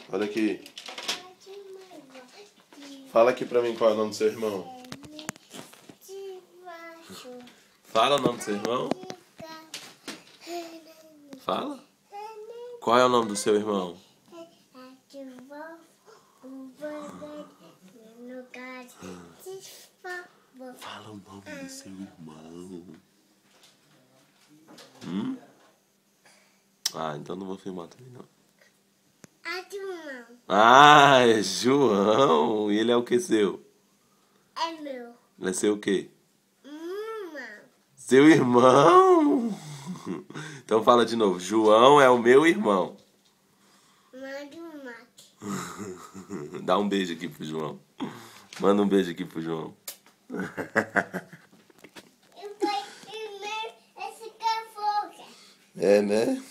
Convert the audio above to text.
Olha aqui. Fala aqui pra mim qual é o nome do seu irmão. Fala o nome do seu irmão. Fala. Qual é o nome do seu irmão? Fala o nome do seu irmão. Ah, então não vou filmar também não. João. Ah, é João. E ele é o que seu? É meu. Ele é seu o quê? Irmão. Seu irmão? Então fala de novo. João é o meu irmão. Manda um mate. Dá um beijo aqui pro João. Manda um beijo aqui pro João. Eu vou primeiro esse café. É, né?